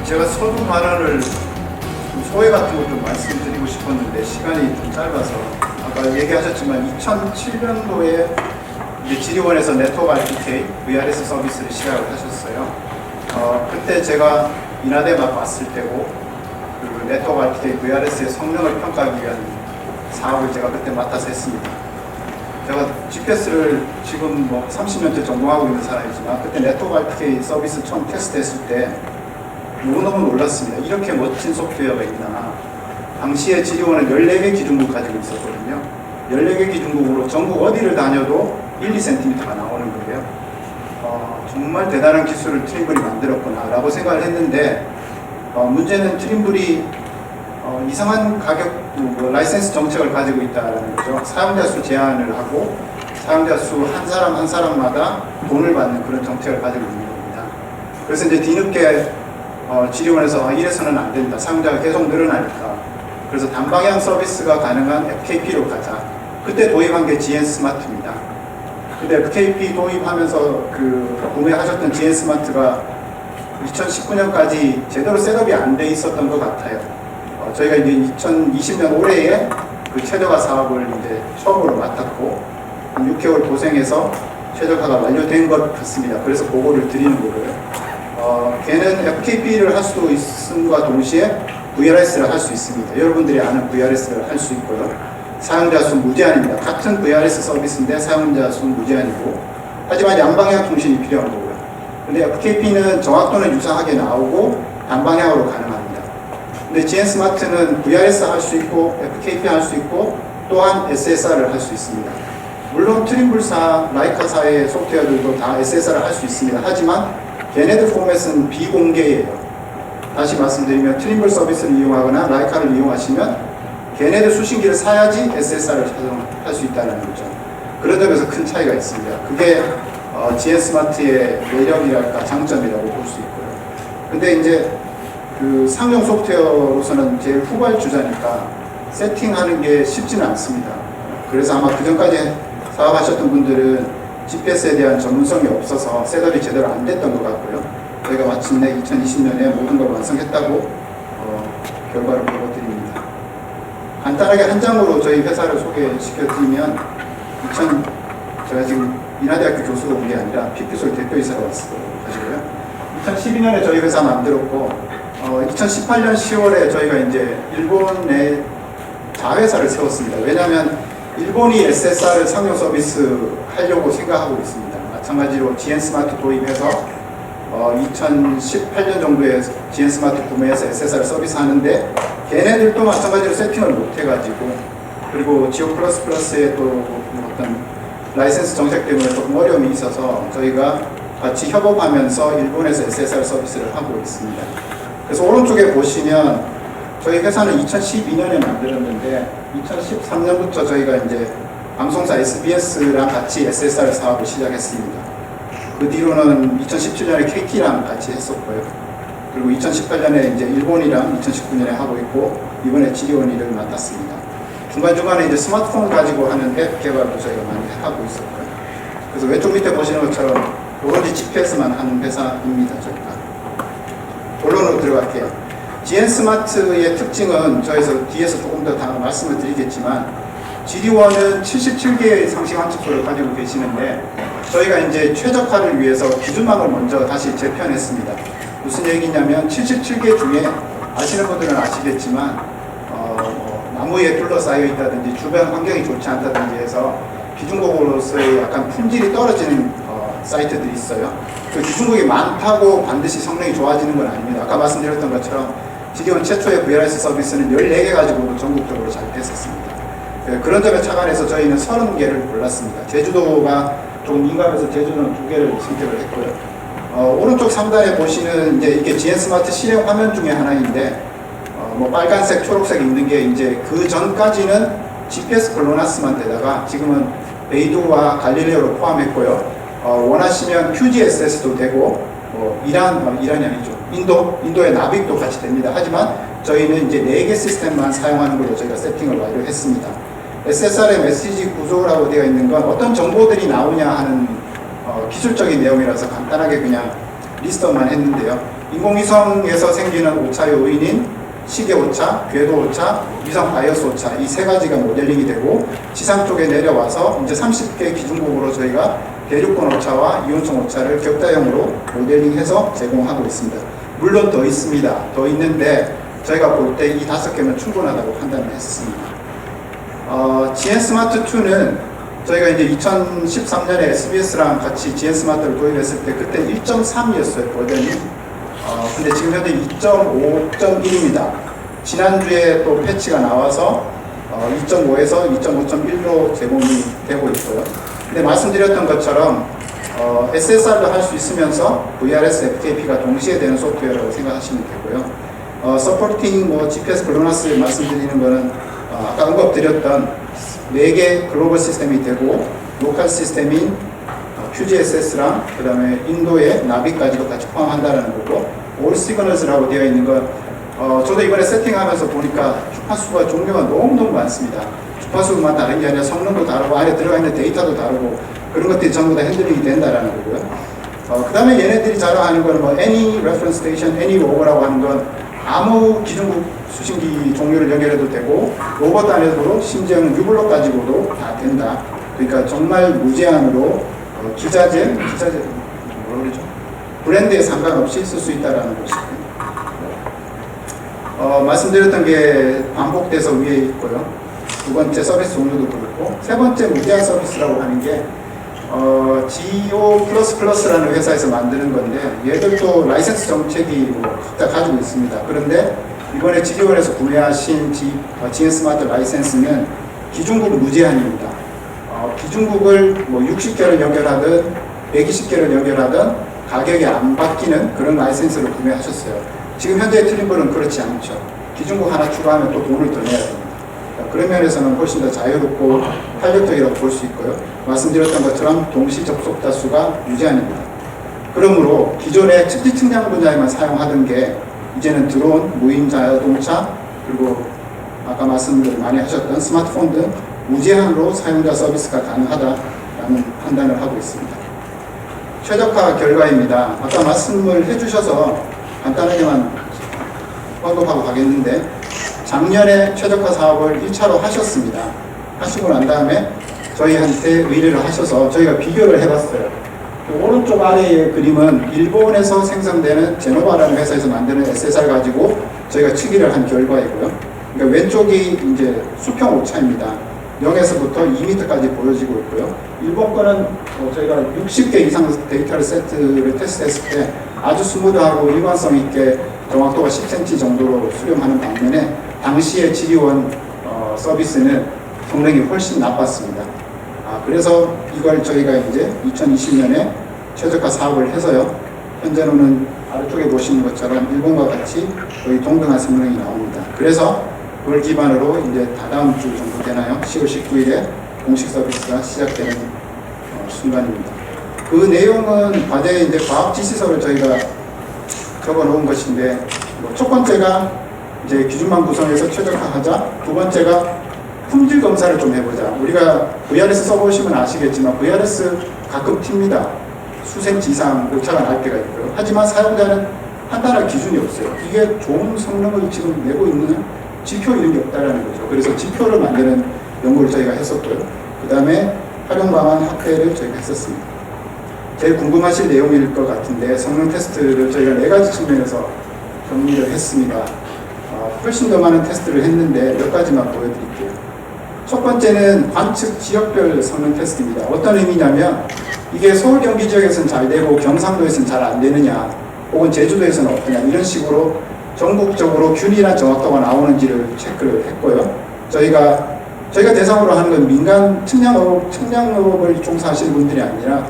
제가 서두 발언을 소회 같은 거 좀 말씀드리고 싶었는데 시간이 좀 짧아서 아까 얘기하셨지만 2007년도에 지리원에서 네트워크 RTK VRS 서비스를 시작을 하셨어요. 그때 제가 인하대 맡았을 때고 그리고 네트워크 RTK VRS의 성능을 평가하기 위한 사업을 제가 그때 맡아서 했습니다. 제가 GPS를 지금 뭐 30년째 전공하고 있는 사람이지만 그때 네트워크 RTK 서비스 처음 테스트했을 때 너무너무 놀랐습니다. 이렇게 멋진 소프트웨어가 있나. 당시에 지리원은 14개 기준국 가지고 있었거든요. 14개 기준국으로 전국 어디를 다녀도 1, 2cm가 나오는 거예요. 정말 대단한 기술을 트림블이 만들었구나 라고 생각을 했는데 문제는 트림블이 이상한 가격 라이센스 정책을 가지고 있다는 거죠. 사용자 수 제한을 하고 사용자 수 한 사람 한 사람마다 돈을 받는 그런 정책을 가지고 있는 겁니다. 그래서 이제 뒤늦게 지리원에서 이래서는 안 된다. 사용자가 계속 늘어나니까. 그래서 단방향 서비스가 가능한 FKP로 가자. 그때 도입한 게 GN 스마트입니다. 근데 FKP 도입하면서 구매하셨던 GN 스마트가 2019년까지 제대로 셋업이 안 돼 있었던 것 같아요. 저희가 이제 2020년 올해에 그 최저가 사업을 이제 처음으로 맡았고 6개월 고생해서 최저가가 완료된 것 같습니다. 그래서 보고를 드리는 거고요. 걔는 FKP를 할 수 있음과 동시에 VRS를 할 수 있습니다. 여러분들이 아는 VRS를 할 수 있고요. 사용자 수 무제한입니다. 같은 VRS 서비스인데 사용자 수 무제한이고 하지만 양방향 통신이 필요한 거고요. 근데 FKP는 정확도는 유사하게 나오고 단방향으로 가능합니다. 근데 GN 스마트는 VRS 할 수 있고 FKP 할 수 있고 또한 SSR을 할 수 있습니다. 물론 트림블사, 라이카사의 소프트웨어들도 다 SSR을 할 수 있습니다. 하지만 걔네들 포맷은 비공개예요. 다시 말씀드리면 트림블 서비스를 이용하거나 라이카를 이용하시면 걔네들 수신기를 사야지 SSR을 할 수 있다는 거죠. 그런 점에서 큰 차이가 있습니다. 그게 GN 스마트의 매력이랄까 장점이라고 볼 수 있고요. 근데 이제 그 상용 소프트웨어로서는 제일 후발주자니까 세팅하는 게 쉽지는 않습니다. 그래서 아마 그전까지 사업하셨던 분들은 GPS에 대한 전문성이 없어서 셋업이 제대로 안 됐던 것 같고요. 저희가 마침내 2020년에 모든 걸 완성했다고 결과를 보고드립니다. 간단하게 한 장으로 저희 회사를 소개시켜드리면 제가 지금 인하대학교 교수가 온 게 아니라 PP솔 대표이사로 가지고요. 2012년에 저희 회사 만들었고 2018년 10월에 저희가 이제 일본에 자회사를 세웠습니다. 왜냐하면 일본이 SSR을 상용 서비스 하려고 생각하고 있습니다. 마찬가지로 GN 스마트 도입해서 2018년 정도에 GN 스마트 구매해서 SSR 서비스 하는데 걔네들도 마찬가지로 세팅을 못 해가지고 그리고 지오 플러스 플러스의 또 어떤 라이센스 정책 때문에 조금 어려움이 있어서 저희가 같이 협업하면서 일본에서 SSR 서비스를 하고 있습니다. 그래서 오른쪽에 보시면 저희 회사는 2012년에 만들었는데 2013년부터 저희가 이제 방송사 SBS랑 같이 SSR 사업을 시작했습니다. 그 뒤로는 2017년에 KT랑 같이 했었고요. 그리고 2018년에 이제 일본이랑 2019년에 하고 있고 이번에 지리원 일을 맡았습니다. 중간중간에 이제 스마트폰 가지고 하는 앱 개발도 저희가 많이 하고 있었고요. 그래서 왼쪽 밑에 보시는 것처럼 오로지 GPS만 하는 회사입니다. 저희가. 본론으로 들어갈게요. GN 스마트의 특징은 뒤에서 조금 더 말씀을 드리겠지만 지리원은 77개의 상식 관측소를 가지고 계시는데 저희가 이제 최적화를 위해서 기준망을 먼저 다시 재편했습니다. 무슨 얘기냐면 77개 중에 아시는 분들은 아시겠지만 나무에 둘러싸여 있다든지 주변 환경이 좋지 않다든지 해서 기준국으로서의 약간 품질이 떨어지는 사이트들이 있어요. 그 기준국이 많다고 반드시 성능이 좋아지는 건 아닙니다. 아까 말씀드렸던 것처럼 지리원 최초의 VRS 서비스는 14개 가지고 전국적으로 잘 됐었습니다. 그런 점에 착안해서 저희는 30개를 골랐습니다. 제주도가 조금 민감해서 제주도는 2개를 선택을 했고요. 오른쪽 상단에 보시는 이제 이게 GN 스마트 실행 화면 중에 하나인데 뭐 빨간색, 초록색 있는 게 이제 그 전까지는 GPS 글로나스만 되다가 지금은 베이두와 갈릴레오를 포함했고요. 원하시면 QGSS도 되고 이란이 아니죠. 인도의 나빅도 같이 됩니다. 하지만 저희는 이제 4개 시스템만 사용하는 걸로 저희가 세팅을 완료했습니다. SSR의 메시지 구조라고 되어 있는 건 어떤 정보들이 나오냐 하는 기술적인 내용이라서 간단하게 그냥 리스트만 했는데요. 인공위성에서 생기는 오차의 요인인 시계 오차, 궤도 오차, 위성 바이어스 오차 이 세 가지가 모델링이 되고 지상 쪽에 내려와서 이제 30개 기준국으로 저희가 대륙권 오차와 이온층 오차를 격자형으로 모델링해서 제공하고 있습니다. 물론 더 있습니다. 더 있는데 저희가 볼 때 이 5개면 충분하다고 판단을 했습니다. GN 스마트 2는 저희가 이제 2013년에 SBS랑 같이 GN 스마트를 도입했을 때 그때 1.3이었어요 버전이. 근데 지금 현재 2.5.1입니다. 지난주에 또 패치가 나와서 2.5에서 2.5.1로 제공이 되고 있고요. 근데 말씀드렸던 것처럼 SSR도 할 수 있으면서 VRS, FKP가 동시에 되는 소프트웨어라고 생각하시면 되고요. 서포팅 GPS 글로나스 말씀드리는 거는 아까 언급드렸던 4개 글로벌 시스템이 되고 로컬 시스템인 QGSS랑 그 다음에 인도의 나비까지도 같이 포함한다는 거고 올 시그널스라고 되어 있는 건 저도 이번에 세팅하면서 보니까 주파수가 종류가 너무너무 많습니다. 주파수만 다른 게 아니라 성능도 다르고 안에 들어가 있는 데이터도 다르고 그런 것들이 전부 다 핸들링이 된다라는 거고요. 그 다음에 얘네들이 자랑하는 건 뭐 any reference station, any rover라고 하는 건 아무 기준국 수신기 종류를 연결해도 되고 로봇 안에서도 심지어는 유블록 가지고도 다 된다. 그러니까 정말 무제한으로 기자재 뭐라 그러죠? 브랜드에 상관없이 쓸 수 있다라는 것이고요. 말씀드렸던 게 반복돼서 위에 있고요. 두 번째 서비스 종류도 그렇고 세 번째 무제한 서비스라고 하는 게 GO++라는 회사에서 만드는 건데 얘들도 라이센스 정책이 각자 가지고 있습니다. 그런데 이번에 지리원에서 구매하신 GN 스마트 라이센스는 기준국 무제한입니다. 기준국을 뭐 60개를 연결하든 120개를 연결하든 가격이 안 바뀌는 그런 라이센스를 구매하셨어요. 지금 현재 트림블은 그렇지 않죠. 기준국 하나 추가하면 또 돈을 더 내야 됩니다. 그런 면에서는 훨씬 더 자유롭고 활력적이라고 볼 수 있고요. 말씀드렸던 것처럼 동시 접속 다수가 무제한입니다. 그러므로 기존의 측지 측량 분야에만 사용하던 게 이제는 드론, 무인 자동차, 그리고 아까 말씀을 많이 하셨던 스마트폰 등 무제한으로 사용자 서비스가 가능하다라는 판단을 하고 있습니다. 최적화 결과입니다. 아까 말씀을 해주셔서 간단하게만 언급하고 가겠는데 작년에 최적화 사업을 1차로 하셨습니다. 하시고 난 다음에 저희한테 의뢰를 하셔서 저희가 비교를 해봤어요. 오른쪽 아래의 그림은 일본에서 생산되는 제노바라는 회사에서 만드는 SSR 가지고 저희가 측일을 한 결과이고요. 그러니까 왼쪽이 이제 수평 오차입니다. 0에서부터 2m까지 보여지고 있고요. 일본 거는 저희가 60개 이상 데이터를 세트를 테스트했을 때 아주 스무드하고 일관성 있게 정확도가 10cm 정도로 수렴하는 반면에 당시의 지리원 서비스는 성능이 훨씬 나빴습니다. 그래서 이걸 저희가 이제 2020년에 최적화 사업을 해서요. 현재로는 아래쪽에 보시는 것처럼 일본과 같이 거의 동등한 성능이 나옵니다. 그래서 그걸 기반으로 이제 다다음 주 정도 되나요? 10월 19일에 공식 서비스가 시작되는 순간입니다. 그 내용은 과제에 이제 과학 지시서를 저희가 적어 놓은 것인데 첫 번째가 이제 기준만 구성해서 최적화하자. 두 번째가 품질 검사를 좀 해보자. 우리가 VRS 써보시면 아시겠지만 VRS 가끔 튑니다. 수센치 이상 오차가 날 때가 있고요. 하지만 사용자는 판단할 기준이 없어요. 이게 좋은 성능을 지금 내고 있는 지표 이런 게 없다라는 거죠. 그래서 지표를 만드는 연구를 저희가 했었고요. 그 다음에 활용 방안 확대를 저희가 했었습니다. 제일 궁금하실 내용일 것 같은데 성능 테스트를 저희가 4가지 측면에서 정리를 했습니다. 훨씬 더 많은 테스트를 했는데 몇 가지만 보여드릴게요. 첫 번째는 관측 지역별 성능 테스트입니다. 어떤 의미냐면 이게 서울 경기 지역에서는 잘 되고 경상도에서는 잘 안 되느냐 혹은 제주도에서는 어떠냐 이런 식으로 전국적으로 균일한 정확도가 나오는지를 체크를 했고요. 저희가 대상으로 하는 건 민간 측량업을 종사하시는 분들이 아니라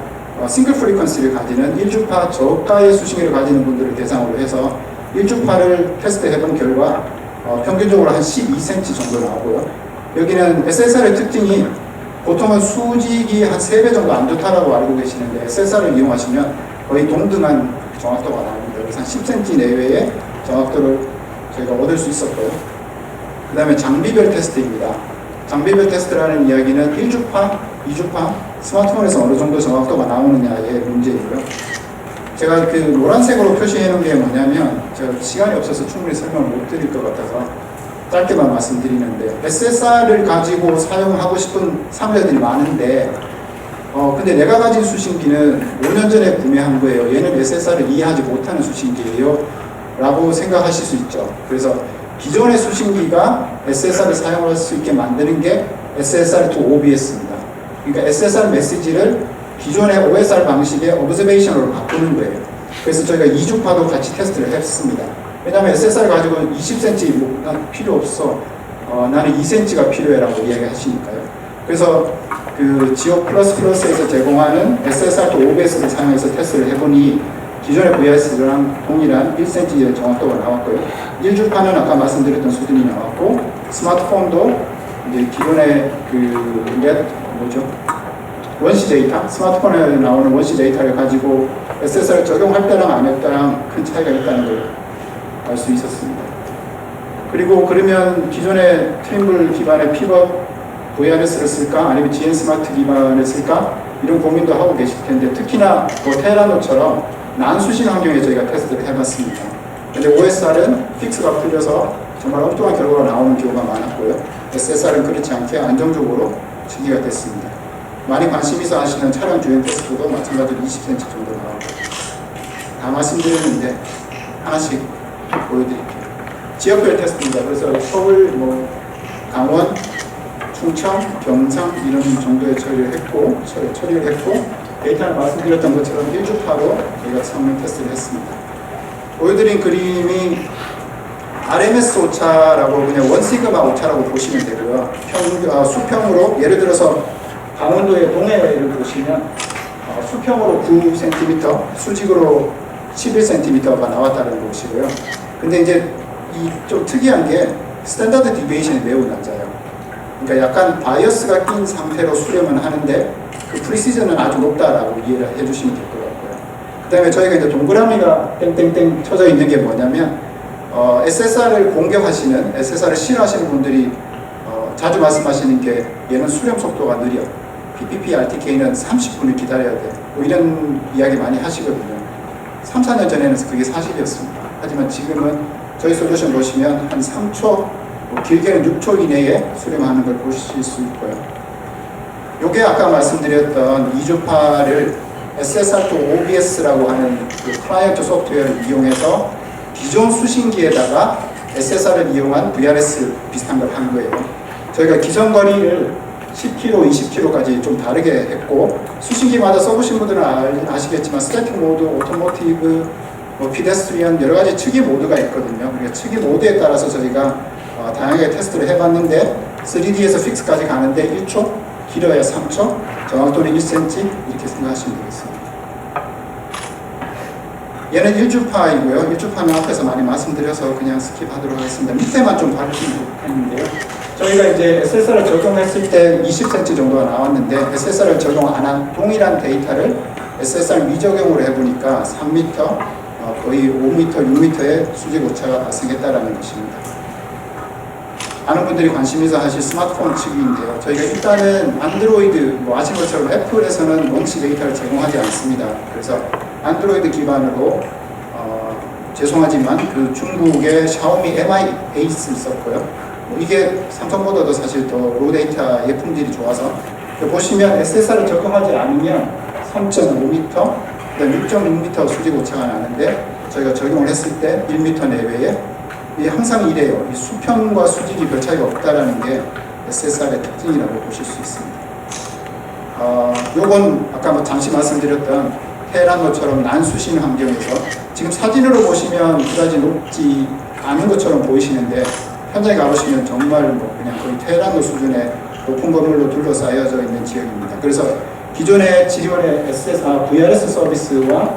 싱글 프리퀀시를 가지는 1주파 저가의 수신기를 가지는 분들을 대상으로 해서 1주파를 테스트해본 결과 평균적으로 한 12cm 정도 나오고요. 여기는 SSR의 특징이 보통은 수직이 한 3배 정도 안 좋다라고 알고 계시는데 SSR을 이용하시면 거의 동등한 정확도가 나옵니다. 그래서 한 10cm 내외의 정확도를 저희가 얻을 수 있었고요. 그 다음에 장비별 테스트입니다. 장비별 테스트라는 이야기는 1주파, 2주파, 스마트폰에서 어느 정도 정확도가 나오느냐의 문제이고요. 제가 그 노란색으로 표시해 놓은 게 뭐냐면 제가 시간이 없어서 충분히 설명을 못 드릴 것 같아서 짧게만 말씀드리는데 SSR을 가지고 사용하고 싶은 사무자들이 많은데 근데 내가 가진 수신기는 5년 전에 구매한 거예요. 얘는 SSR을 이해하지 못하는 수신기예요 라고 생각하실 수 있죠. 그래서 기존의 수신기가 SSR을 사용할 수 있게 만드는 게 SSR to OBS입니다. 그러니까 SSR 메시지를 기존의 OSR 방식의 오브저베이션으로 바꾸는 거예요. 그래서 저희가 2주파도 같이 테스트를 했습니다. 왜냐하면 SSR 가지고 20cm 뭐, 난 필요 없어. 나는 2cm가 필요해라고 이야기하시니까요. 그래서 그 지오 플러스에서 제공하는 SSR 또 OBS를 사용해서 테스트를 해보니 기존의 VS랑 동일한 1cm의 정확도가 나왔고요. 1주파는 아까 말씀드렸던 수준이 나왔고 스마트폰도 이제 기존의 원시 데이터, 스마트폰에 나오는 원시 데이터를 가지고 SSR을 적용할 때랑 안 할 때랑 큰 차이가 있다는 걸 알 수 있었습니다. 그리고 그러면 기존의 트림블 기반의 픽업 VRS를 쓸까? 아니면 GN 스마트 기반을 쓸까? 이런 고민도 하고 계실 텐데 특히나 테라노처럼 난수신 환경에 저희가 테스트를 해봤습니다. 근데 OSR은 픽스가 풀려서 정말 엉뚱한 결과가 나오는 경우가 많았고요. SSR은 그렇지 않게 안정적으로 증기가 됐습니다. 많이 관심 있어 하시는 차량 주행 테스트도 마찬가지로 20cm 정도 나오고 다 말씀드렸는데 하나씩 보여드릴게요. 지역별 테스트입니다. 그래서 서울, 강원, 충청, 경상 이런 정도의 처리를 했고 데이터를 말씀드렸던 것처럼 1주파로 저희가 성능 테스트를 했습니다. 보여드린 그림이 RMS 오차라고 그냥 원시그마 오차라고 보시면 되고요. 수평으로 예를 들어서 강원도의 동해를 보시면 수평으로 9cm, 수직으로 11cm가 나왔다는 것이고요. 근데 이제 이 좀 특이한 게 스탠다드 디비에이션이 매우 낮아요. 그러니까 약간 바이어스가 낀 상태로 수렴은 하는데 그 프리시전은 아주 높다라고 이해를 해주시면 될 것 같고요. 그 다음에 저희가 이제 동그라미가 땡땡땡 쳐져 있는 게 뭐냐면 SSR을 공격하시는, SSR을 싫어하시는 분들이 자주 말씀하시는 게 얘는 수렴 속도가 느려. PPP RTK는 30분을 기다려야 돼. 뭐 이런 이야기 많이 하시거든요. 3, 4년 전에는 그게 사실이었습니다. 하지만 지금은 저희 솔루션 보시면 한 3초, 길게는 6초 이내에 수렴하는 걸 보실 수 있고요. 요게 아까 말씀드렸던 2주파를 SSR to OBS라고 하는 그 클라이언트 소프트웨어를 이용해서 기존 수신기에다가 SSR을 이용한 VRS 비슷한 걸 한 거예요. 저희가 기선 거리를 10km, 20km까지 좀 다르게 했고 수신기마다 써보신 분들은 아시겠지만 스태틱 모드, 오토모티브, 피데스트리언 여러 가지 측이 모드가 있거든요. 그러니까 측이 모드에 따라서 저희가 다양하게 테스트를 해봤는데 3D에서 픽스까지 가는데 1초, 길어야 3초, 정확도는 1cm 이렇게 생각하시면 되겠습니다. 얘는 1주파이고요. 1주파는 앞에서 많이 말씀드려서 그냥 스킵하도록 하겠습니다. 밑에만 좀 밝히면 좋겠는데요. 저희가 이제 SSR을 적용했을 때 20cm 정도가 나왔는데 SSR을 적용 안 한 동일한 데이터를 SSR 미적용으로 해보니까 3m, 거의 5m, 6m의 수직 오차가 발생했다는 것입니다. 많은 분들이 관심 있어 하실 스마트폰 측인데요. 저희가 일단은 안드로이드, 아신 것처럼 애플에서는 원시 데이터를 제공하지 않습니다. 그래서 안드로이드 기반으로 죄송하지만 그 중국의 샤오미 MI 에이스를 썼고요. 이게 삼성보다도 사실 더 로우 데이터의 품질이 좋아서 보시면 SSR을 적용하지 않으면 3.5m, 그다음 6.6m 수직 오차가 나는데 저희가 적용을 했을 때 1m 내외에 항상 이래요. 이 수평과 수직이 별 차이가 없다라는 게 SSR의 특징이라고 보실 수 있습니다. 요건 아까 잠시 말씀드렸던 테라노처럼 난수신 환경에서 지금 사진으로 보시면 그다지 높지 않은 것처럼 보이시는데 현장에 가보시면 정말 그냥 거의 테라노 수준의 높은 건물로 둘러싸여져 있는 지역입니다. 그래서 기존의 지리원의 VRS 서비스와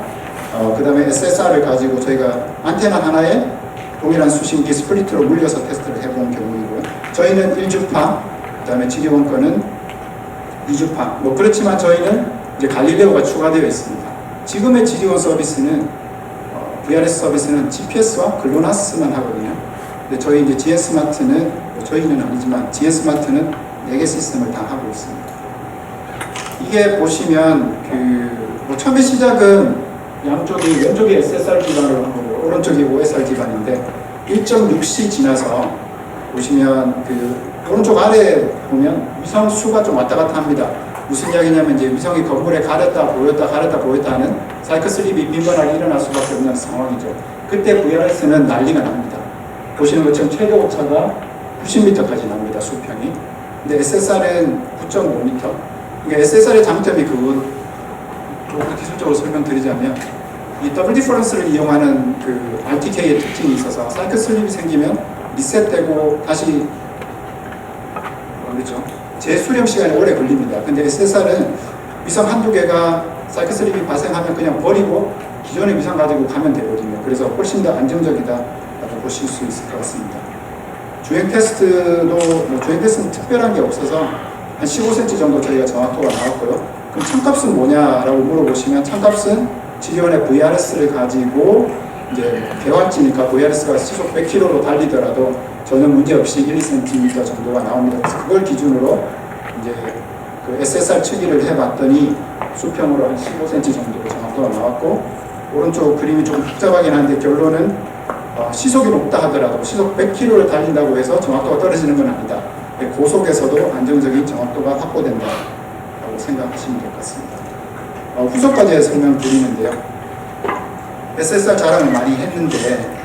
그 다음에 SSR을 가지고 저희가 안테나 하나에 동일한 수신기 스플리트로 물려서 테스트를 해본 경우이고요. 저희는 1주파, 그 다음에 지리원 거는 2주파. 그렇지만 저희는 이제 갈릴레오가 추가되어 있습니다. 지금의 지리원 서비스는 VRS 서비스는 GPS와 글로나스만 하거든요. 근데 저희 이제 GN 스마트는 저희는 아니지만 GN 스마트는 4개 시스템을 다 하고 있습니다. 이게 보시면 뭐 처음에 시작은 양쪽이 왼쪽이 SSR 기반으로 한 거고 오른쪽이 OSR 기반인데 1.6시 지나서 보시면 오른쪽 아래 보면 위성 수가 좀 왔다 갔다 합니다. 무슨 이야기냐면 이제 위성이 건물에 가렸다 보였다 하는 사이클 슬립이 민번하게 일어날 수밖에 없는 상황이죠. 그때 VRS는 난리가 납니다. 보시는 것처럼 최대 오차가 90m까지 납니다. 수평이. 근데 SSR은 9.5m. 그러니까 SSR의 장점이 조금 기술적으로 설명드리자면 이 더블 디퍼런스를 이용하는 RTK의 특징이 있어서 사이클 슬립이 생기면 리셋되고 다시 그렇죠. 재수렴 시간이 오래 걸립니다. 근데 SSR은 위성 한두 개가 사이클 슬립이 발생하면 그냥 버리고 기존의 위성 가지고 가면 되거든요. 그래서 훨씬 더 안정적이다라고 보실 수 있을 것 같습니다. 주행 테스트도 주행 테스트는 특별한 게 없어서 한 15cm 정도 저희가 정확도가 나왔고요. 그럼 참값은 뭐냐라고 물어보시면 참값은 지리온의 VRS를 가지고 이제 개활지니까 VRS가 시속 100km로 달리더라도 전혀 문제 없이 1, 2cm 정도가 나옵니다. 그래서 그걸 기준으로 이제 SSR 측위를 해봤더니 수평으로 한 15cm 정도 정확도가 나왔고 오른쪽 그림이 조금 복잡하긴 한데 결론은 시속이 높다 하더라도 시속 100km를 달린다고 해서 정확도가 떨어지는 건 아니다. 고속에서도 안정적인 정확도가 확보된다라고 생각하시면 될 것 같습니다. 후속까지 설명드리는데요. SSR 자랑을 많이 했는데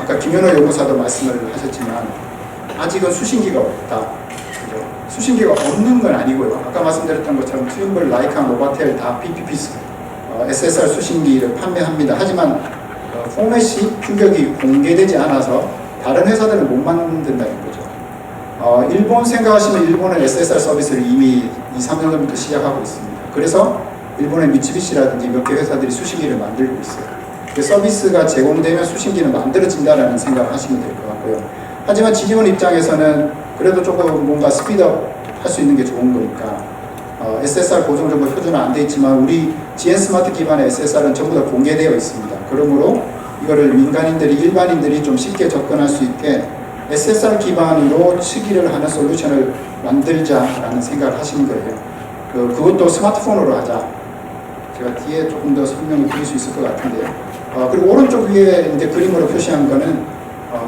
아까 김현호 연구사도 말씀을 하셨지만 아직은 수신기가 없다. 그죠? 수신기가 없는 건 아니고요. 아까 말씀드렸던 것처럼 트윈블, 라이칸, 노바텔 다 PPP SSR 수신기를 판매합니다. 하지만 포맷이 규격이 공개되지 않아서 다른 회사들은 못 만든다는 거죠. 일본 생각하시면 일본은 SSR 서비스를 이미 2, 3년 전부터 시작하고 있습니다. 그래서 일본의 미츠비시라든지 몇 개 회사들이 수신기를 만들고 있어요. 그 서비스가 제공되면 수신기는 만들어진다라는 생각을 하시면 될 것 같고요. 하지만 지리온 입장에서는 그래도 조금 뭔가 스피드업 할 수 있는 게 좋은 거니까 SSR 고정정보 표준화 안 돼 있지만 우리 GN 스마트 기반의 SSR은 전부 다 공개되어 있습니다. 그러므로 이거를 민간인들이 일반인들이 좀 쉽게 접근할 수 있게 SSR 기반으로 측위를 하는 솔루션을 만들자라는 생각을 하시는 거예요. 그것도 스마트폰으로 하자. 제가 뒤에 조금 더 설명을 드릴 수 있을 것 같은데요. 그리고 오른쪽 위에 이제 그림으로 표시한 거는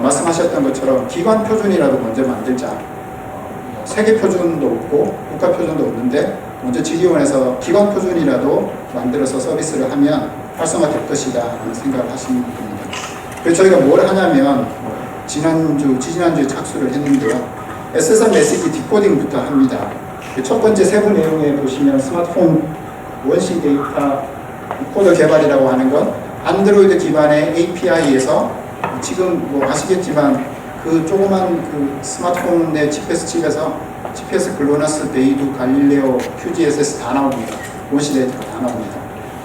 말씀하셨던 것처럼 기관 표준이라도 먼저 만들자. 세계 표준도 없고 국가 표준도 없는데 먼저 지리온에서 기관 표준이라도 만들어서 서비스를 하면 활성화될 것이다 라는 생각을 하시면 됩니다. 그래서 저희가 뭘 하냐면 지지난주에 착수를 했는데요. SSR 메시지 디코딩부터 합니다. 첫 번째 세부 내용에 보시면 스마트폰 원시 데이터 코드 개발이라고 하는 건 안드로이드 기반의 API에서 지금 아시겠지만 조그만 스마트폰의 GPS 칩에서 GPS, 글로나스, 베이두, 갈릴레오, QGSS 다 나옵니다. 원시 데이터가 다 나옵니다.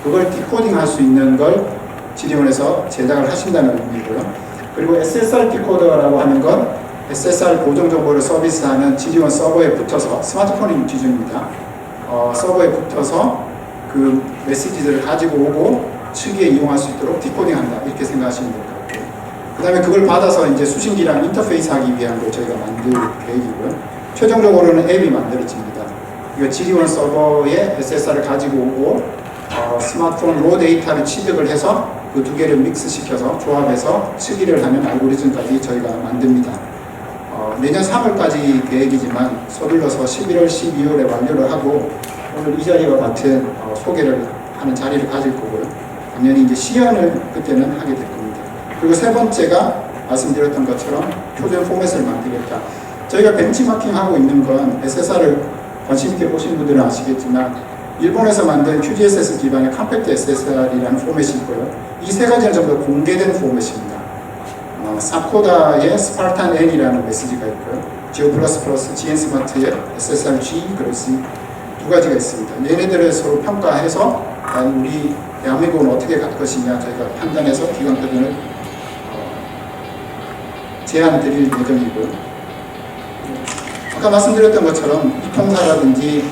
그걸 디코딩 할 수 있는 걸 지리온에서 제작을 하신다는 의미고요. 그리고 SSR 디코더라고 하는 건 SSR 고정 정보를 서비스하는 지리온 서버에 붙어서 스마트폰이 기준입니다. 서버에 붙어서 그 메시지들을 가지고 오고 측위에 이용할 수 있도록 디코딩한다 이렇게 생각하시면 될 것 같고요. 그 다음에 그걸 받아서 이제 수신기랑 인터페이스 하기 위한 걸 저희가 만들 계획이고요. 최종적으로는 앱이 만들어집니다. 이거 지리온 서버에 SSR을 가지고 오고 스마트폰 로 데이터를 취득을 해서 그 두 개를 믹스시켜서 조합해서 측위를 하는 알고리즘까지 저희가 만듭니다. 내년 3월까지 계획이지만 서둘러서 11월, 12월에 완료를 하고 오늘 이 자리와 같은 소개를 하는 자리를 가질 거고요. 당연히 이제 시연을 그때는 하게 될 겁니다. 그리고 세 번째가 말씀드렸던 것처럼 표준 포맷을 만들겠다. 저희가 벤치마킹하고 있는 건 SSR을 관심 있게 보신 분들은 아시겠지만 일본에서 만든 QGSS 기반의 컴팩트 SSR이라는 포맷이 있고요. 이 세 가지는 전부 공개된 포맷입니다. 사코다의 스파르탄 N이라는 메시지가 있고요. 지오++, GN 스마트의 SSR-G, 그리고 두 가지가 있습니다. 얘네들을 서로 평가해서 우리 대한민국은 어떻게 갈 것이냐 저희가 판단해서 기관 표준을 제안 드릴 예정이고요. 아까 말씀드렸던 것처럼 이통사라든지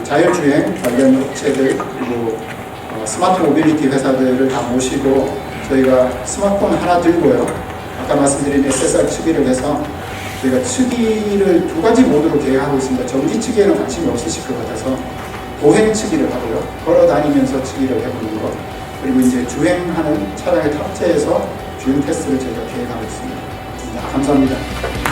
자율주행 관련 업체들 그리고 스마트 모빌리티 회사들을 다 모시고 저희가 스마트폰 하나 들고요. 아까 말씀드린 SSR 측위를 해서 저희가 측위를 두 가지 모드로 계획하고 있습니다. 전기 측위에는 관심이 없으실 것 같아서 보행 치기를 하고요. 걸어 다니면서 치기를 해보는 것. 그리고 이제 주행하는 차량을 탑재해서 주행 테스트를 저희가 계획하고 있습니다. 감사합니다.